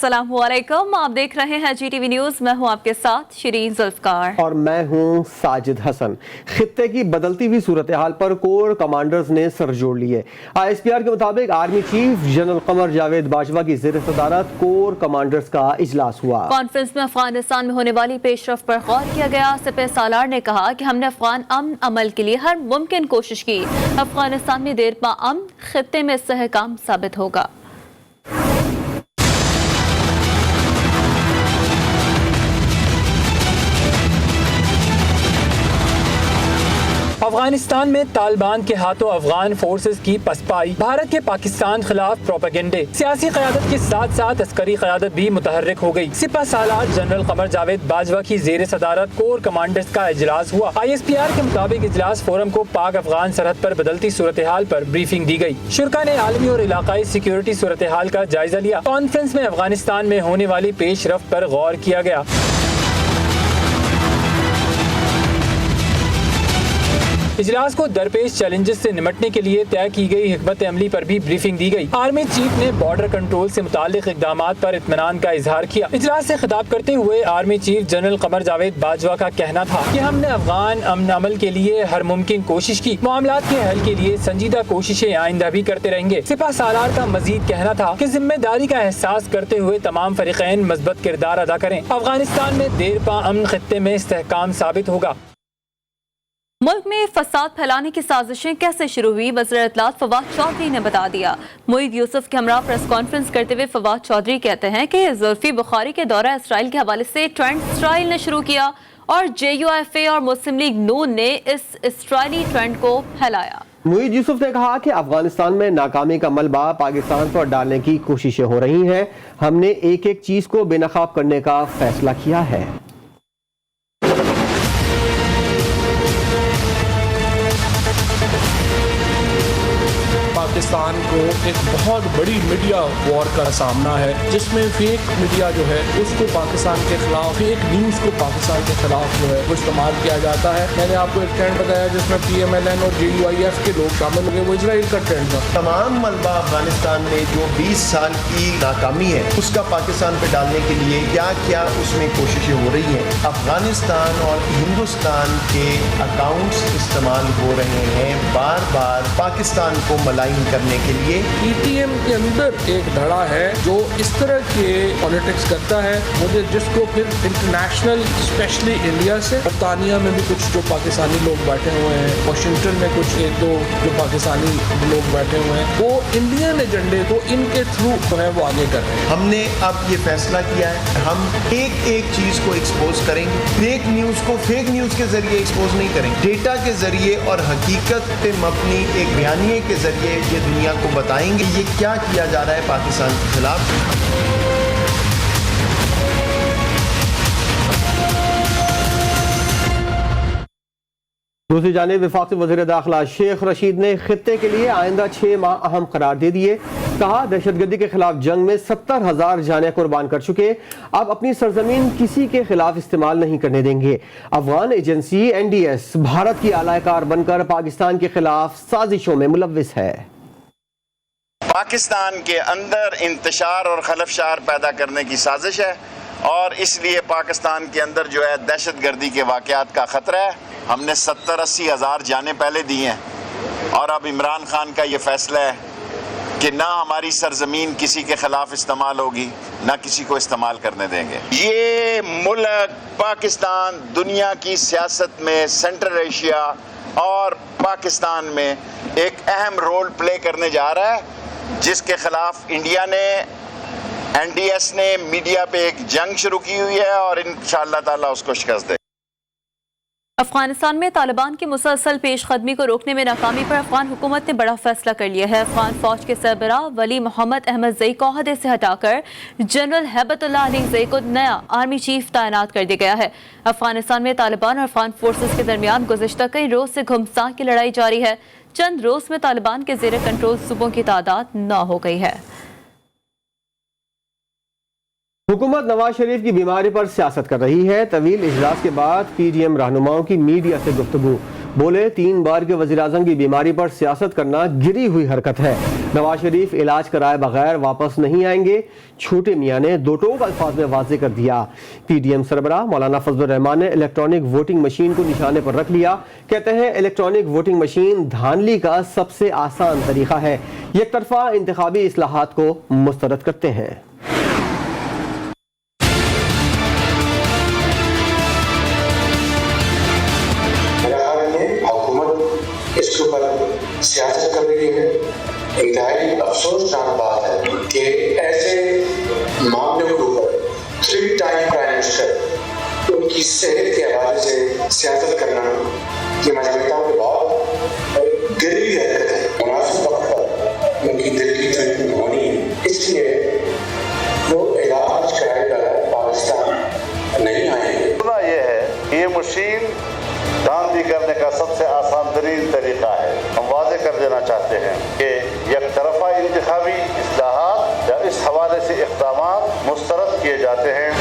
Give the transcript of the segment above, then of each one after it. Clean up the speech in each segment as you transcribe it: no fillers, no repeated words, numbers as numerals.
अस्सलाम वालेकुम, आप देख रहे हैं GTV न्यूज। मैं हूं आपके साथ शिरीन जुल्फकार और मैं हूं साजिद हसन। खित्ते की बदलती हुई सूरत हाल पर कोर कमांडर्स ने सर जोड़ लिए। ISPR के मुताबिक army chief general Qamar Javed Bajwa की ज़ेर सदारत कोर कमांडर्स का इजलास हुआ। कॉन्फ्रेंस में अफगानिस्तान में होने वाली पेशरफ्त पर गौर किया गया। सिपह सालार ने कहा कि हमने अफगान अमन अमल के लिए हर मुमकिन कोशिश की। अफगानिस्तान में देर पा अमन खित्ते में इस्तेहकाम साबित होगा। अफगानिस्तान में तालिबान के हाथों अफगान फोर्सेस की पसपाई, भारत के पाकिस्तान खिलाफ प्रोपेगेंडे, सियासी क़यादत के साथ साथ अस्करी क़यादत भी मुतहर्रिक हो गई। सिपह सालार जनरल कमर जावेद बाजवा की ज़ेर सदारत कोर कमांडर्स का इजलास हुआ। ISPR के मुताबिक इजलास फोरम को पाक अफगान सरहद पर बदलती सूरत हाल पर ब्रीफिंग दी गई। शुरका ने आलमी और इलाकाई सिक्योरिटी सूरत हाल का जायजा लिया। कॉन्फ्रेंस में अफगानिस्तान में होने वाली पेशरफ्त पर गौर किया गया। इजलास को दरपेश चैलेंजेस से निमटने के लिए तय की गई हिकमत अमली पर भी ब्रीफिंग दी गई। आर्मी चीफ ने बॉर्डर कंट्रोल से मुताल्लिक इक़दामात पर इत्मीनान का इजहार किया। इजलास से खिताब करते हुए army chief general Qamar Javed Bajwa का कहना था कि हमने अफगान अमन अमल के लिए हर मुमकिन कोशिश की। मामलात के हल के लिए संजीदा कोशिशें आइंदा भी करते रहेंगे। सिपह सालार का मजीद कहना था कि जिम्मेदारी का एहसास करते हुए तमाम फरीक़ैन मज़बूत किरदार अदा करें। अफगानिस्तान में देर पा अमन खित्ते में इस्तेहकाम साबित होगा। मुल्क में फसाद फैलाने की साजिशें कैसे शुरू हुई, वज़ीर इत्तलात फवाद चौधरी ने बता दिया। मोईद यूसुफ के हमरा प्रेस कॉन्फ्रेंस करते हुए फवाद चौधरी कहते हैं कि जुल्फी बुखारी के दौरा इसराइल के हवाले से ट्रेंड इसराइल ने शुरू किया और JUFA और मुस्लिम लीग नून ने इस इसराइली ट्रेंड को फैलाया। मोईद यूसुफ ने कहा कि अफगानिस्तान में नाकामी का मलबा पाकिस्तान पर डालने की कोशिशें हो रही हैं। हमने एक एक चीज को बेनकाब करने का फैसला किया है। पाकिस्तान को एक बहुत बड़ी मीडिया वॉर का सामना है, जिसमें फेक मीडिया जो है उसको पाकिस्तान के खिलाफ, फेक न्यूज़ को पाकिस्तान के खिलाफ जो है वो इस्तेमाल किया जाता है। मैंने आपको एक ट्रेंड बताया जिसमें PMLN और JUIF के लोग शामिल हुए, वो इजराइल का ट्रेंड था। तमाम मलबा अफगानिस्तान में जो 20 साल की नाकामी है उसका पाकिस्तान पे डालने के लिए क्या क्या उसमें कोशिशें हो रही हैं। अफगानिस्तान और हिंदुस्तान के अकाउंट्स इस्तेमाल हो रहे हैं बार बार पाकिस्तान को मलाइन करने के लिए। PTM के अंदर एक धड़ा है जो इस तरह के पॉलिटिक्स करता है, मुझे जिसको फिर इंटरनेशनल स्पेशली इंडिया से, बरतानिया में भी कुछ जो पाकिस्तानी लोग बैठे हुए हैं, वाशिंगटन में कुछ एक दो जो पाकिस्तानी लोग बैठे हुए हैं, वो इंडियन एजेंडे को इनके थ्रू जो है वो आगे कर रहे हैं। हमने अब ये फैसला किया है हम एक एक चीज को एक्सपोज करेंगे। फेक न्यूज को फेक न्यूज के जरिए एक्सपोज नहीं करेंगे, डेटा के जरिए और हकीकत पे मबनी एक बयानिए के जरिए ये दुनिया को बताएंगे ये क्या किया जा रहा है पाकिस्तान के खिलाफ। दूसरी जानिब वफाकी वज़ीर दाखिला शेख रशीद ने खित्ते के लिए आइंदा 6 माह अहम करार दे दिए। कहा दहशतगर्दी के खिलाफ जंग में 70,000 जानें कुर्बान कर चुके, अब अपनी सरजमीन किसी के खिलाफ इस्तेमाल नहीं करने देंगे। अफगान एजेंसी NDS भारत की आलाकार बनकर पाकिस्तान के खिलाफ साजिशों में मुलव्विस है। पाकिस्तान के अंदर इंतशार और खलफशार पैदा करने की साजिश है और इसलिए पाकिस्तान के अंदर जो है दहशतगर्दी के वाक़यात का ख़तरा है। हमने 70-80 हज़ार जानें पहले दी हैं और अब इमरान खान का ये फ़ैसला है कि ना हमारी सरजमीन किसी के ख़िलाफ़ इस्तेमाल होगी, ना किसी को इस्तेमाल करने देंगे। ये मुल्क पाकिस्तान दुनिया की सियासत में, सेंट्रल एशिया और पाकिस्तान में एक अहम रोल प्ले करने जा रहा है, जिसके ख़िलाफ़ इंडिया ने, NDS ने मीडिया पे एक जंग शुरू की हुई है और इंशाअल्लाह ताला उसको शिकस्त दे। अफगानिस्तान में तालिबान की मुसलसल पेशकदमी को रोकने में नाकामी पर अफगान हुकूमत ने बड़ा फैसला कर लिया है। अफगान फौज के सरबरा वली मोहम्मद अहमद ज़ई को ओहदे से हटाकर जनरल हैबतुल्लाह अली ज़ई को नया आर्मी चीफ तैनात कर दिया गया है। अफगानिस्तान में तालिबान और अफगान फोर्सेस के दरमियान गुज़िश्ता कई रोज से घुमसान की लड़ाई जारी है। चंद रोज में तालिबान के ज़ेर कंट्रोल सूबों की तादाद 9 हो गई है। हुकूमत नवाज शरीफ की बीमारी पर सियासत कर रही है। तवील इजलास के बाद PDM रहनुमाओं की मीडिया से गुफ्तगू। बोले 3 बार के वज़ीर आज़म की बीमारी पर सियासत करना गिरी हुई हरकत है। नवाज शरीफ इलाज कराए बगैर वापस नहीं आएंगे, छोटे मियाँ ने दो टोक अल्फाज में वाज़े कर दिया। PDM सरबराह मौलाना फजलुर रहमान ने इलेक्ट्रॉनिक वोटिंग मशीन को निशाने पर रख लिया। कहते हैं इलेक्ट्रॉनिक वोटिंग मशीन धांधली का सबसे आसान तरीका है, एक तरफा इंतखाबी इस्लाहात को मुस्तरद करते हैं। इसके ऊपर सियासत कर रही है। इंतहाई अफसोसनाक बात है कि ऐसे मामलों के ऊपर 3 टाइम प्राइम मिनिस्टर उनकी सेहत के हवाले से सियासत करना ये मैं समझता हूँ कि बहुत गरीबी हरकत है। मुनासिब वक्त पर उनकी दिल की ट्रीटमेंट होनी है, इसलिए वो इलाज कराए बगैर पाकिस्तान नहीं आएंगे। ये है कि ये मशीन धांधली करने का सबसे आसान तरीन तरीका है। हम वाज़े कर देना चाहते हैं कि एक तरफा इंतखाबी इस्लाहात या इस हवाले से इक़दामात मुस्तरद किए जाते हैं।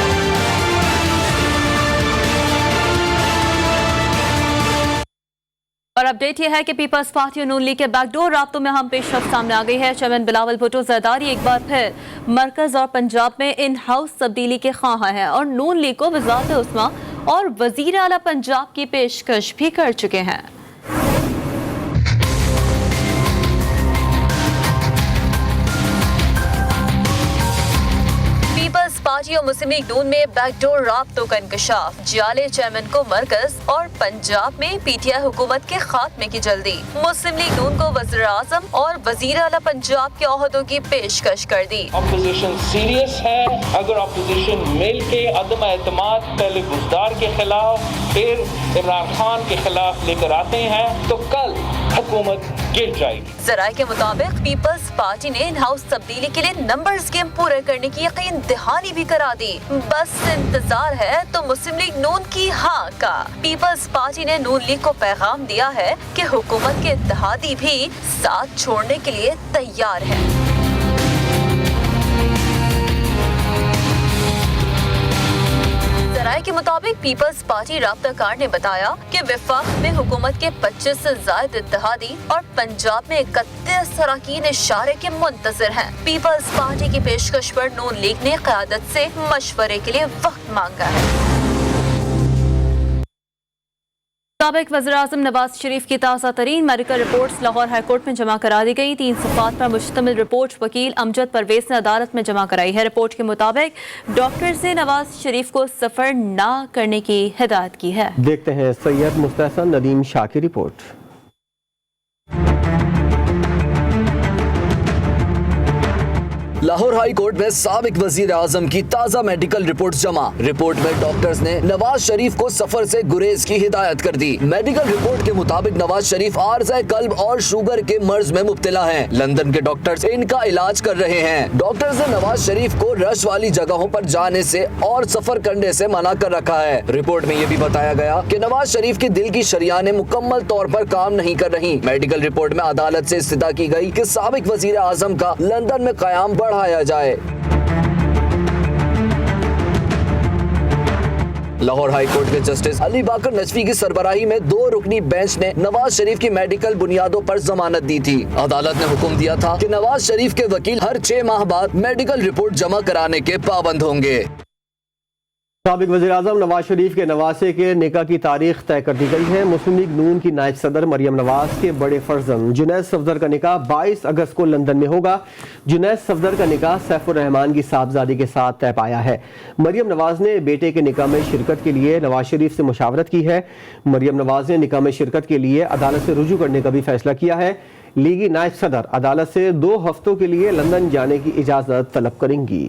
और अपडेट यह है कि पीपल्स पार्टी और नून लीग के बैकडोर राब्तों में अहम पेशरफ्त सामने आ गई है। चेयरमैन बिलावल भुट्टो जरदारी एक बार फिर मरकज और पंजाब में इन हाउस तब्दीली के ख्वाह हैं और नून लीग को वज़ारत उस्मा और वज़ीर आला पंजाब की पेशकश भी कर चुके हैं। पीपल्स पार्टी और मुस्लिम लीग नून में बैकडोर राब्तों का इंकशाफ, जियाले चेयरमैन को मरकज और पंजाब में PTI हुकूमत के खात्मे की जल्दी। मुस्लिम लीग नून को वज़ीर आज़म और वज़ीर आला पंजाब के ओहदों की पेशकश कर दी। अपोजिशन सीरियस है। अगर अपोजिशन मिल के अदम एतमाद पहले बुज़दार के खिलाफ फिर इमरान खान के खिलाफ लेकर आते हैं तो कल हुकूमत गिर जाएगी। ज़राए के मुताबिक पीपल्स पार्टी ने इन हाउस तब्दीली के लिए नंबर्स गेम पूरे करने की यकीन दहानी भी करा दी। बस इंतजार है तो मुस्लिम लीग नून की हाँ का। पीपल्स पार्टी ने नून लीग को पैगाम दिया है कि हुकूमत के इत्तेहादी भी साथ छोड़ने के लिए तैयार है। राय के मुताबिक पीपल्स पार्टी राब्ताकार ने बताया कि वफाक में हुकूमत के 25 से ज्यादा इत्तेहादी और पंजाब में 31 अरकान इशारे के मुंतजर हैं। पीपल्स पार्टी की पेशकश पर नून लीग ने क़यादत से मशवरे के लिए वक्त मांगा है। साबिक वज़ीर-ए-आज़म नवाज शरीफ की ताज़ा तरीन medical reports Lahore high court में जमा करा दी गई। 3 सफ़ात पर मुश्तमिल रिपोर्ट वकील अमजद परवेज ने अदालत में जमा कराई है। रिपोर्ट के मुताबिक डॉक्टर्स ने नवाज शरीफ को सफ़र न करने की हिदायत की है। देखते हैं सैयद मुस्तहसन नदीम शाह की रिपोर्ट। लाहौर हाई कोर्ट में साबिक वजीर आजम की ताज़ा मेडिकल रिपोर्ट जमा। रिपोर्ट में डॉक्टर्स ने नवाज शरीफ को सफर से गुरेज की हिदायत कर दी। मेडिकल रिपोर्ट के मुताबिक नवाज शरीफ आर्ज़ाए कल्ब और शुगर के मर्ज में मुब्तला हैं। लंदन के डॉक्टर्स इनका इलाज कर रहे हैं। डॉक्टर्स ने नवाज शरीफ को रश वाली जगहों पर जाने से और सफर करने से मना कर रखा है। रिपोर्ट में ये भी बताया गया कि नवाज शरीफ की दिल की शरियानें मुकम्मल तौर पर काम नहीं कर रही। मेडिकल रिपोर्ट में अदालत से इस्तिदा की गई कि साबिक वजीर आजम का लंदन में कयाम बढ़ाया जाए। लाहौर हाई कोर्ट के जस्टिस अली बाकर नजफी की सरबराही में 2 रुकनी बेंच ने नवाज शरीफ की मेडिकल बुनियादों पर जमानत दी थी। अदालत ने हुक्म दिया था कि नवाज शरीफ के वकील हर 6 माह बाद मेडिकल रिपोर्ट जमा कराने के पाबंद होंगे। साबिक वज़ीर-ए-आज़म नवाज शरीफ के नवासे के निकाह की तारीख तय कर दी गई है। मुस्लिम लीग नून की नायब सदर मरियम नवाज के बड़े फर्जंद जुनैद सफदर का निकाह 22 अगस्त को लंदन में होगा। जुनैद सफदर का निकाह सैफुर रहमान की साहबजादी के साथ तय पाया है। मरियम नवाज ने बेटे के निकाह में शिरकत के लिए नवाज शरीफ से मुशावरत की है। मरियम नवाज ने निकाह में शिरकत के लिए अदालत से रुजू करने का भी फैसला किया है। लीगी नायब सदर अदालत से 2 हफ्तों के लिए लंदन जाने की इजाज़त तलब करेंगी।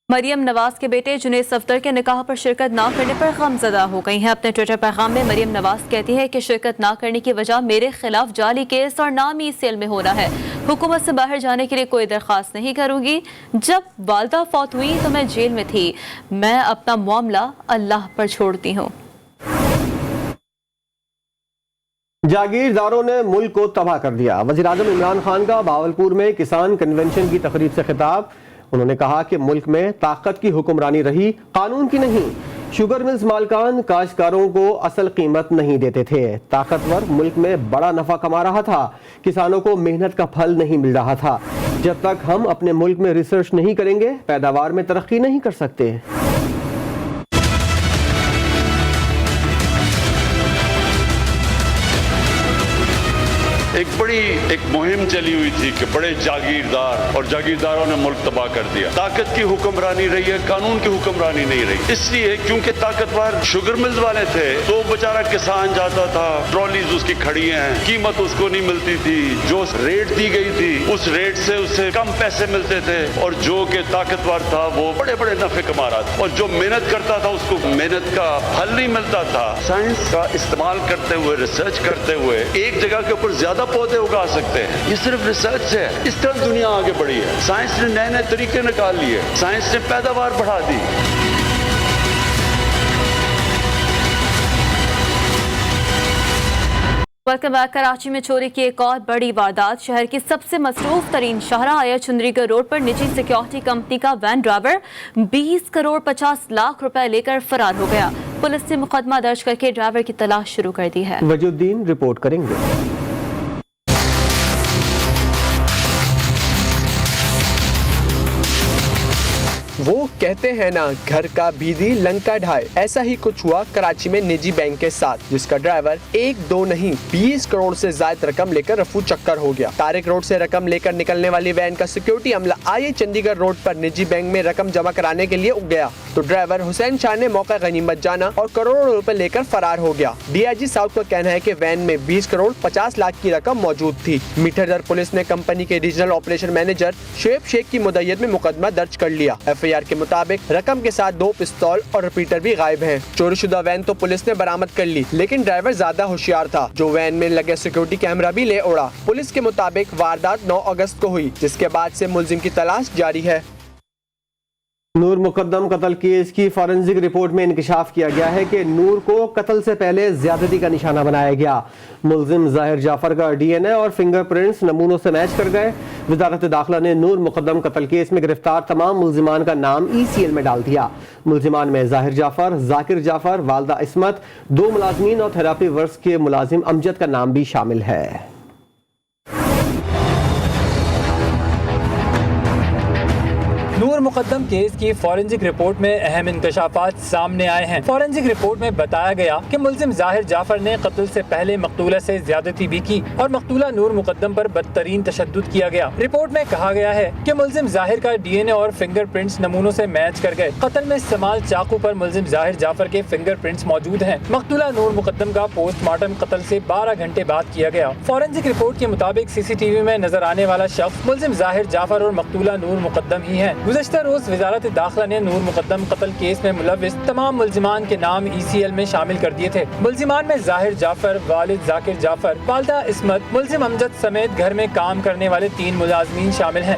मरियम नवाज के बेटे जुनैद सफदर के निकाह पर शिरकत ना करने पर गमज़दा हो गई हैं। अपने ट्विटर पैगाम में मरियम नवाज कहती है कि शिरकत ना करने की वजह मेरे खिलाफ जाली केस और नामी सेल में होना है। हुकूमत से बाहर जाने के लिए कोई दरख्वास्त नहीं करूंगी। जब वालदा फौत हुई तो मैं जेल में थी। मैं अपना मामला अल्लाह पर छोड़ती हूँ। जागीरदारों ने मुल्क को तबाह कर दिया। वज़ीर-ए-आज़म इमरान खान का बावलपुर में किसान कन्वेंशन की तकरीब से खिताब। उन्होंने कहा कि मुल्क में ताकत की हुक्मरानी रही, कानून की नहीं। شوگر ملز مالکان کاشتکاروں کو اصل قیمت نہیں دیتے تھے. طاقتور ملک میں بڑا نفع کما رہا تھا, کسانوں کو محنت کا پھل نہیں مل رہا تھا. جب تک ہم اپنے ملک میں ریسرچ نہیں کریں گے پیداوار میں ترقی نہیں کر سکتے. ایک مہم چلی ہوئی تھی کہ بڑے جاگیردار اور جاگیرداروں نے ملک تباہ کر دیا. طاقت کی حکمرانی رہی ہے, قانون کی حکمرانی نہیں رہی. اس لیے کیونکہ طاقتور شوگر ملز والے تھے تو بیچارہ کسان جاتا تھا, ٹرالیز اس کی کھڑی ہیں, قیمت اس کو نہیں ملتی تھی. جو ریٹ دی گئی تھی اس ریٹ سے اسے کم پیسے ملتے تھے, اور جو کہ طاقتور تھا وہ بڑے بڑے نفع کما رہا تھا, اور جو محنت کرتا تھا اس کو محنت کا پھل نہیں ملتا تھا. سائنس کا استعمال کرتے ہوئے, ریسرچ کرتے ہوئے ایک جگہ کے اوپر زیادہ پودے اگا سکتے ہیں. یہ صرف ریسرچ ہے. اس طرح دنیا آگے بڑھی ہے. سائنس نے نئے نئے طریقے نکال لیے, سائنس نے پیداوار بڑھا دی. Welcome back. کراچی میں چوری کی ایک اور بڑی واردات. شہر کی سب سے مصروف ترین شاہراہ آیا چندری گڑھ روڈ پر نجی سیکیورٹی کمپنی کا وین ڈرائیور 20 کروڑ 50 لاکھ روپے لے کر فرار ہو گیا. پولیس نے مقدمہ درج کر کے ڈرائیور کی تلاش شروع کر دی ہے. وجود الدین رپورٹ کریں گے. وہ کہتے ہیں نا گھر کا بیدی لنکا ڈھائے, ایسا ہی کچھ ہوا کراچی میں نجی بینک کے ساتھ, جس کا ڈرائیور 1-2 نہیں 20 کروڑ سے زائد رقم لے کر رفو چکر ہو گیا. طارق روڈ سے رقم لے کر نکلنے والی وین کا سیکیورٹی عملہ آئے چندی گڑھ روڈ پر نجی بینک میں رقم جمع کرانے کے لیے اگ گیا تو ڈرائیور حسین شاہ نے موقع غنیمت جانا اور کروڑوں روپے لے کر فرار ہو گیا. ڈی آئی جی ساؤتھ کا کہنا ہے کہ وین میں 20 کروڑ 50 لاکھ کی رقم موجود تھی. میٹھر در پولیس نے کمپنی کے ریجنل آپریشن مینیجر شعیب شیخ کی مدعیت میں مقدمہ درج کر لیا. ایف آئی آر کے مطابق رقم کے ساتھ 2 پستول اور ریپیٹر بھی غائب ہیں. چوری شدہ وین تو پولیس نے برآمد کر لی, لیکن ڈرائیور زیادہ ہوشیار تھا جو وین میں لگے سیکیورٹی کیمرہ بھی لے اڑا. پولیس کے مطابق واردات 9 اگست کو ہوئی, جس کے بعد سے ملزم کی تلاش جاری ہے. نور مقدم قتل کیس کی فورنزک رپورٹ میں انکشاف کیا گیا ہے کہ نور کو قتل سے پہلے زیادتی کا نشانہ بنایا گیا. ملزم ظاہر جعفر کا ڈی این اے اور فنگر پرنٹس نمونوں سے میچ کر گئے. وزارت داخلہ نے نور مقدم قتل کیس میں گرفتار تمام ملزمان کا نام ECL میں ڈال دیا. ملزمان میں ظاہر جعفر, ذاکر جعفر, والدہ عصمت, 2 ملازمین اور تھراپی ورکس کے ملازم امجد کا نام بھی شامل ہے. نور مقدم کیس کی فورنزک رپورٹ میں اہم انکشافات سامنے آئے ہیں. فورنزک رپورٹ میں بتایا گیا کہ ملزم ظاہر جعفر نے قتل سے پہلے مقتولہ سے زیادتی بھی کی اور مقتولہ نور مقدم پر بدترین تشدد کیا گیا. رپورٹ میں کہا گیا ہے کہ ملزم ظاہر کا ڈی این اے اور فنگر پرنٹس نمونوں سے میچ کر گئے. قتل میں استعمال چاقو پر ملزم ظاہر جعفر کے فنگر پرنٹس موجود ہیں. مقتولہ نور مقدم کا پوسٹ مارٹم قتل سے 12 گھنٹے بعد کیا گیا. فورنزک رپورٹ کے مطابق CCTV میں نظر آنے والا شخص ملزم ظاہر جعفر اور مقتولہ نور مقدم ہی ہیں. گزشتہ روز وزارت داخلہ نے نور مقدم قتل کیس میں ملوث تمام ملزمان کے نام ECL میں شامل کر دیے تھے. ملزمان میں ظاہر جعفر, والد ذاکر جعفر, والدہ عصمت, ملزم امجد سمیت گھر میں کام کرنے والے 3 ملازمین شامل ہیں.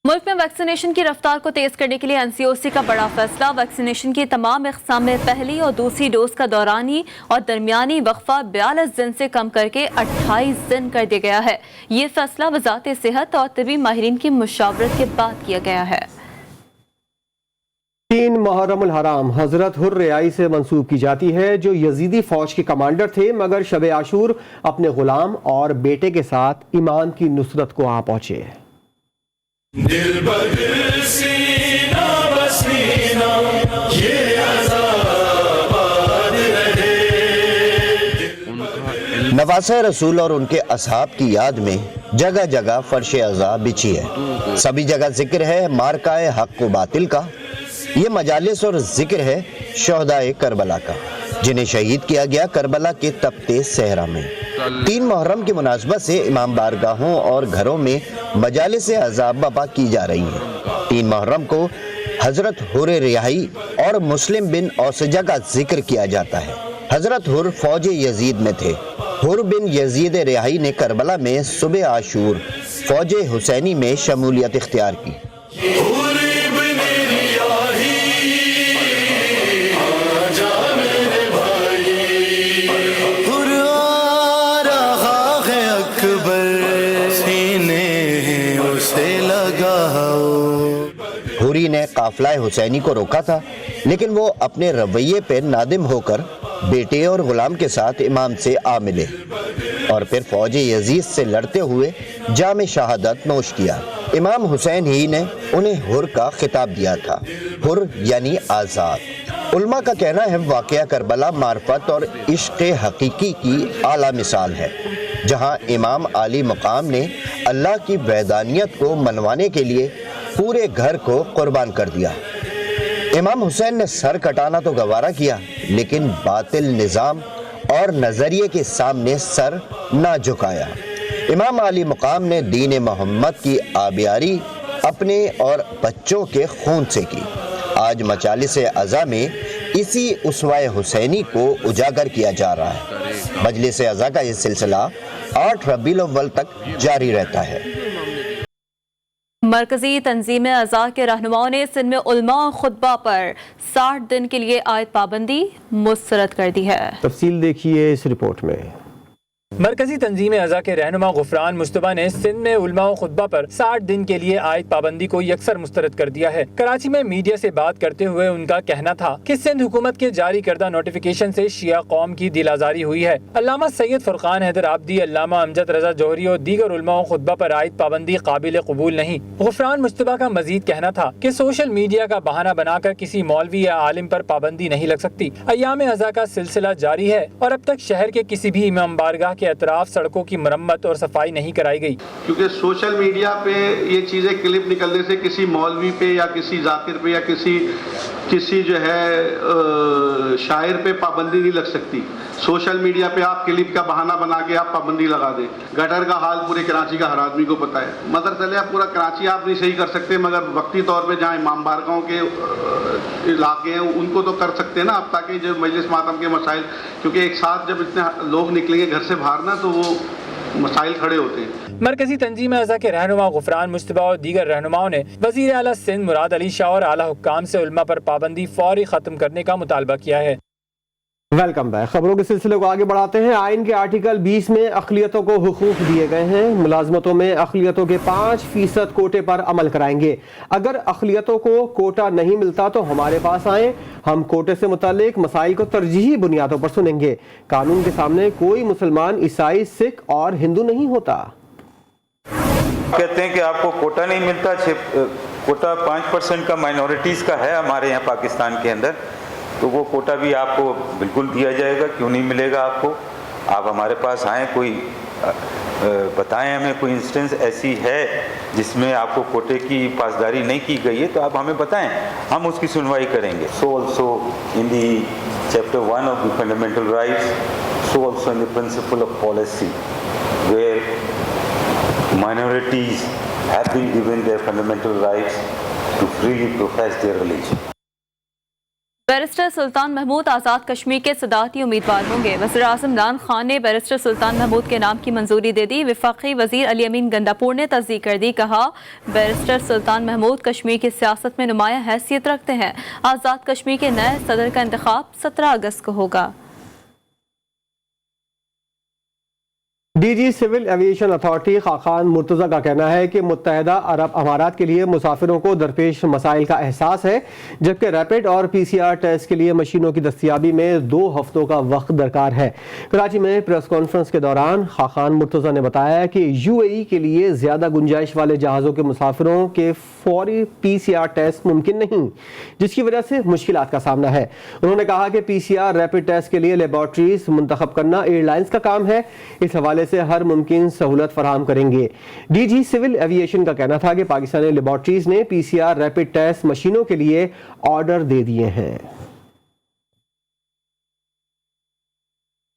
ملک میں ویکسینیشن کی رفتار کو تیز کرنے کے لیے NCOC کا بڑا فیصلہ. ویکسینیشن کی تمام اقسام میں پہلی اور دوسری ڈوز کا دورانی اور درمیانی وقفہ 42 دن سے کم کر کے 28 دن کر دیا گیا ہے. یہ فیصلہ وزارت صحت اور طبی ماہرین کی مشاورت کے بعد کیا گیا ہے. 3 محرم الحرام حضرت حر ریائی سے منسوب کی جاتی ہے جو یزیدی فوج کے کمانڈر تھے, مگر شب عاشور اپنے غلام اور بیٹے کے ساتھ ایمان کی نصرت کو آ پہنچے. دل بدل سینہ بسینہ یہ عذاب آباد رہے. نواسہ رسول اور ان کے اصحاب کی یاد میں جگہ جگہ فرش عزا بچھی ہے. سبھی جگہ ذکر ہے مارکائے حق و باطل کا. یہ مجالس اور ذکر ہے شہدائے کربلا کا, جنہیں شہید کیا گیا کربلا کے تپتے صحرا میں. 3 محرم کی مناسبت سے امام بارگاہوں اور گھروں میں مجالس عذاب برپا کی جا رہی ہیں. 3 محرم کو حضرت حر ریائی اور مسلم بن اوسجہ کا ذکر کیا جاتا ہے. حضرت حر فوج یزید میں تھے. حر بن یزید ریائی نے کربلا میں صبح عاشور فوج حسینی میں شمولیت اختیار کی. جمہوری نے قافلہ حسینی کو روکا تھا، لیکن وہ اپنے رویے پہ نادم ہو کر بیٹے اور غلام کے ساتھ امام سے آ ملے اور پھر فوج یزید سے لڑتے ہوئے جام شہادت نوش کیا۔ امام حسین ہی نے انہیں حر کا خطاب دیا تھا، حر یعنی آزاد۔ علماء کا کہنا ہے واقعہ کربلا معرفت اور عشق حقیقی کی اعلیٰ مثال ہے، جہاں امام عالی مقام نے اللہ کی وحدانیت کو منوانے کے لیے پورے گھر کو قربان کر دیا۔ امام حسین نے سر کٹانا تو گوارا کیا، لیکن باطل نظام اور نظریے کے سامنے سر نہ جھکایا۔ امام علی مقام نے دین محمد کی آبیاری اپنے اور بچوں کے خون سے کی۔ آج مجالس عزا میں اسی اسوہ حسینی کو اجاگر کیا جا رہا ہے۔ مجلس عزا کا یہ سلسلہ 8 ربیع الاول تک جاری رہتا ہے۔ مرکزی تنظیم اعضاء کے رہنماؤں نے سندھ میں علماء خطبہ پر 60 دن کے لیے عائد پابندی مسترد کر دی ہے۔ تفصیل دیکھیے اس رپورٹ میں۔ مرکزی تنظیم اعضاء کے رہنما غفران مصطفیٰ نے سندھ میں علماء خطبہ پر 60 دن کے لیے عائد پابندی کو یکسر مسترد کر دیا ہے۔ کراچی میں میڈیا سے بات کرتے ہوئے ان کا کہنا تھا کہ سندھ حکومت کے جاری کردہ نوٹیفیکیشن سے شیعہ قوم کی دل آزاری ہوئی ہے۔ علامہ سید فرقان حیدر عابدی، علامہ امجد رضا جوہری اور دیگر علماء خطبہ پر عائد پابندی قابل قبول نہیں۔ غفران مصطفیٰ کا مزید کہنا تھا کہ سوشل میڈیا کا بہانہ بنا کر کسی مولوی یا عالم پر پابندی نہیں لگ سکتی۔ ایام اعضا کا سلسلہ جاری ہے اور اب تک شہر کے کسی بھی امام بارگاہ کے اطراف سڑکوں کی مرمت اور صفائی نہیں کرائی گئی، کیونکہ سوشل میڈیا پہ یہ چیزیں کلپ نکلنے سے کسی مولوی پہ یا کسی ذاکر پہ یا کسی جو ہے شاعر پہ پابندی نہیں لگ سکتی۔ سوشل میڈیا پہ آپ کلپ کا بہانہ بنا کے آپ پابندی لگا دیں۔ گٹر کا حال پورے کراچی کا ہر آدمی کو پتہ ہے۔ مگر چلے آپ پورا کراچی آپ نہیں صحیح کر سکتے، مگر وقتی طور پہ جہاں امام بارگاہوں کے علاقے ہیں ان کو تو کر سکتے ہیں نا آپ، تاکہ جو مجلس ماتم کے مسائل، کیونکہ ایک ساتھ جب اتنے لوگ نکلیں گے گھر سے باہر نا تو وہ مسائل کھڑے ہوتے ہیں۔ مرکزی تنظیم اعضا کے رہنما غفران مصطفیٰ اور دیگر رہنماؤں نے وزیر اعلیٰ سندھ مراد علی شاہ اور اعلیٰ حکام سے علماء پر پابندی فوری ختم کرنے کا مطالبہ کیا ہے۔ Welcome back. خبروں کے سلسلے کو آگے بڑھاتے ہیں۔ آئین کے آرٹیکل 20 میں اقلیتوں کو حقوق دیے گئے ہیں۔ ملازمتوں میں اقلیتوں کے 5% کوٹے پر عمل کرائیں گے۔ اگر اقلیتوں کو کوٹا نہیں ملتا تو ہمارے پاس آئیں، ہم کوٹے سے متعلق مسائل کو ترجیحی بنیادوں پر سنیں گے۔ قانون کے سامنے کوئی مسلمان، عیسائی، سکھ اور ہندو نہیں ہوتا۔ کہتے ہیں کہ آپ کو کوٹا نہیں ملتا، کوٹا 5% کا مائنورٹیز کا ہے ہمارے یہاں پاکستان کے اندر، تو وہ کوٹا بھی آپ کو بالکل دیا جائے گا۔ کیوں نہیں ملے گا آپ کو؟ آپ ہمارے پاس آئیں، کوئی بتائیں ہمیں کوئی انسٹنس ایسی ہے جس میں آپ کو کوٹے کی پاسداری نہیں کی گئی ہے تو آپ ہمیں بتائیں، ہم اس کی سنوائی کریں گے۔ So also in the chapter 1 of the fundamental rights, so also in the principle of policy where minorities have been given their fundamental rights to freely profess their religion. Barrister Sultan Mahmood Azad Kashmir کے صدارتی امیدوار ہوں گے۔ وزیر اعظم عمران خان نے بیرسٹر سلطان محمود کے نام کی منظوری دے دی۔ وفاقی وزیر علی امین گنداپور نے تصدیق کر دی، کہا بیرسٹر سلطان محمود کشمیر کی سیاست میں نمایاں حیثیت رکھتے ہیں۔ آزاد کشمیر کے نئے صدر کا انتخاب 17 اگست کو ہوگا۔ D G civil aviation authority Khaqan Murtaza کا کہنا ہے کہ متحدہ عرب امارات کے لیے مسافروں کو درپیش مسائل کا احساس ہے، جبکہ ریپڈ اور پی سی آر ٹیسٹ کے لیے مشینوں کی دستیابی میں 2 ہفتوں کا وقت درکار ہے۔ کراچی میں پریس کانفرنس کے دوران خاقان مرتضی نے بتایا کہ یو اے ای کے لیے زیادہ گنجائش والے جہازوں کے مسافروں کے فوری پی سی آر ٹیسٹ ممکن نہیں، جس کی وجہ سے مشکلات کا سامنا ہے۔ انہوں نے کہا کہ پی سی آر ریپڈ ٹیسٹ کے لیے لیبارٹریز منتخب کرنا ایئر لائنز کا کام ہے، اس حوالے سے ہر ممکن سہولت فراہم کریں گے۔ ڈی جی سول ایویشن کا کہنا تھا کہ پاکستانی لیبارٹریز نے پی سی آر ریپڈ ٹیسٹ مشینوں کے لیے آرڈر دے دیے ہیں۔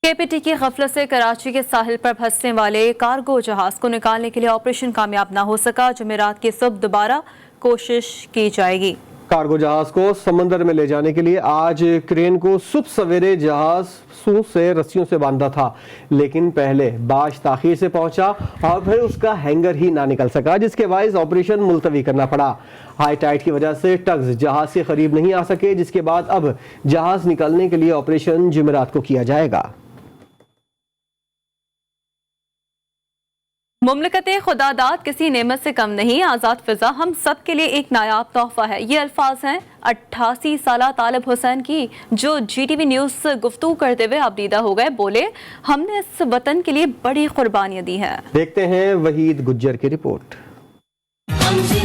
کے پی ٹی کی غفلت سے کراچی کے ساحل پر پھنسنے والے کارگو جہاز کو نکالنے کے لیے آپریشن کامیاب نہ ہو سکا۔ جمعرات کی صبح دوبارہ کوشش کی جائے گی۔ کارگو جہاز کو سمندر میں لے جانے کے لیے آج کرین کو صبح سویرے جہاز سو سے رسیوں سے باندھا تھا، لیکن پہلے باش تاخیر سے پہنچا اور پھر اس کا ہینگر ہی نہ نکل سکا، جس کے باعث آپریشن ملتوی کرنا پڑا۔ ہائی ٹائیڈ کی وجہ سے ٹگز جہاز سے قریب نہیں آ سکے، جس کے بعد اب جہاز نکالنے کے لیے آپریشن جمعرات کو کیا جائے گا۔ मुमलकत खुदादाद किसी नेमत से कम नहीं, आज़ाद फ़िज़ा हम सब के लिए एक नायाब तोहफ़ा है। ये अल्फाज हैं 88 साला तालिब हुसैन की, जो GTV न्यूज़ से गुफ्तगू करते हुए आबदीदा हो गए। बोले, हमने इस वतन के लिए बड़ी कुर्बानियाँ दी हैं। देखते हैं वहीद गुज्जर की रिपोर्ट।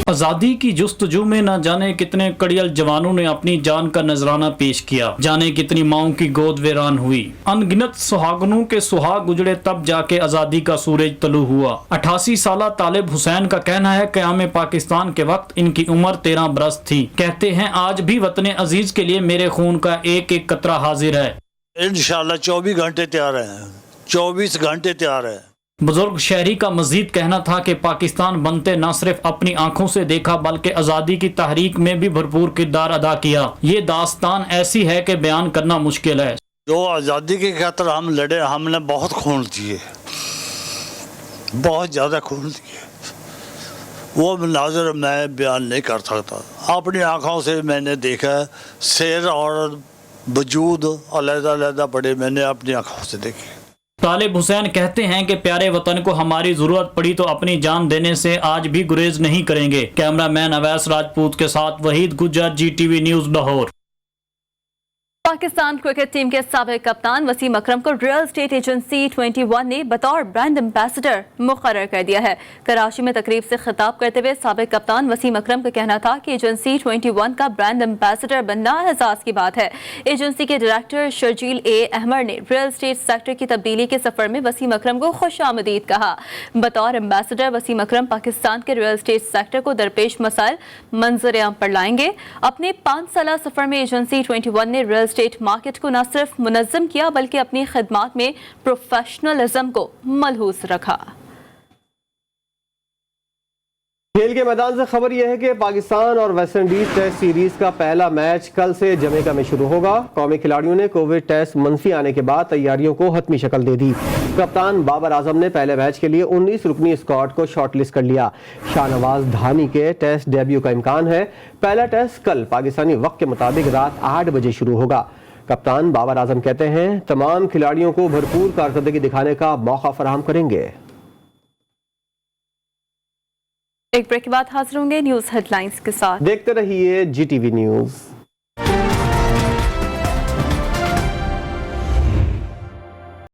आजादी की जुस्तजू में न जाने कितने कड़ियल जवानों ने अपनी जान का नजराना पेश किया, जाने कितनी माओं की गोद वीरान हुई। अनगिनत सुहागनों के सुहाग गुजरे, तब जाके आजादी का सूरज तलू हुआ। 88 साला तालिब हुसैन का कहना है क़याम पाकिस्तान के वक्त इनकी उम्र 13 बरस थी। कहते हैं, आज भी वतन अजीज के लिए मेरे खून का एक एक कतरा हाजिर है। इंशाल्लाह 24 घंटे तैयार है, 24 घंटे तैयार है। बुजुर्ग शहरी का मजीद कहना था कि पाकिस्तान बनते न सिर्फ अपनी आंखों से देखा, बल्कि आज़ादी की तहरीक में भी भरपूर किरदार अदा किया। ये दास्तान ऐसी है कि बयान करना मुश्किल है। जो आज़ादी की खातिर हम लड़े, हमने बहुत खून दिए, बहुत ज़्यादा खून दिए। वो मनाज़र मैं बयान नहीं कर सकता। अपनी आँखों से मैंने देखा, शेर और वजूद अलग-अलग पड़े, मैंने अपनी आँखों से देखे। तालिब हुसैन कहते हैं कि प्यारे वतन को हमारी जरूरत पड़ी तो अपनी जान देने से आज भी गुरेज नहीं करेंगे। कैमरामैन अवैस राजपूत के साथ Waheed Gujjar, GTV news Lahore. Pakistan cricket team के साबिक कप्तान वसीम अकरम को रियल एस्टेट एजेंसी 21 ने बतौर ब्रांड एम्बेसडर मुकर्रर कर दिया है। कराची में तकरीब से खिताब करते हुए साबिक कप्तान वसीम अकरम का कहना था कि एजेंसी 21 का ब्रांड एम्बेसडर बनना एहसास की बात है। एजेंसी के डायरेक्टर शर्जील अहमद ने रियल एस्टेट सेक्टर की तब्दीली के सफर में वसीम अकरम को खुशामदीद कहा। बतौर एम्बेसडर वसीम अकरम पाकिस्तान के रियल एस्टेट सेक्टर को दरपेश मसाइल मंजर आम पर लाएंगे। अपने 5 साल सफर में एजेंसी 21 ने रियल एस्टेट मार्केट को न सिर्फ मुनज़्ज़म किया, बल्कि अपनी खिदमात में प्रोफेशनलिज्म को मलहूस रखा। खेल के मैदान से खबर यह है कि पाकिस्तान और वेस्ट इंडीज टेस्ट सीरीज का पहला मैच कल से जमैका में शुरू होगा। कौमी खिलाड़ियों ने कोविड टेस्ट मंफी आने के बाद तैयारियों को हतमी शक्ल दे दी। कप्तान बाबर आजम ने पहले मैच के लिए 19 रुकनी स्क्वाड को शॉर्टलिस्ट कर लिया। शाहनवाज धानी के टेस्ट डेब्यू का इम्कान है। पहला टेस्ट कल पाकिस्तानी वक्त के मुताबिक रात 8 बजे शुरू होगा। कप्तान बाबर आजम कहते हैं, तमाम खिलाड़ियों को भरपूर कारकर्दगी दिखाने का मौका फराहम करेंगे। एक ब्रेक के बाद हाजिर होंगे न्यूज़ हेडलाइंस के साथ। देखते रहिए GTV न्यूज़।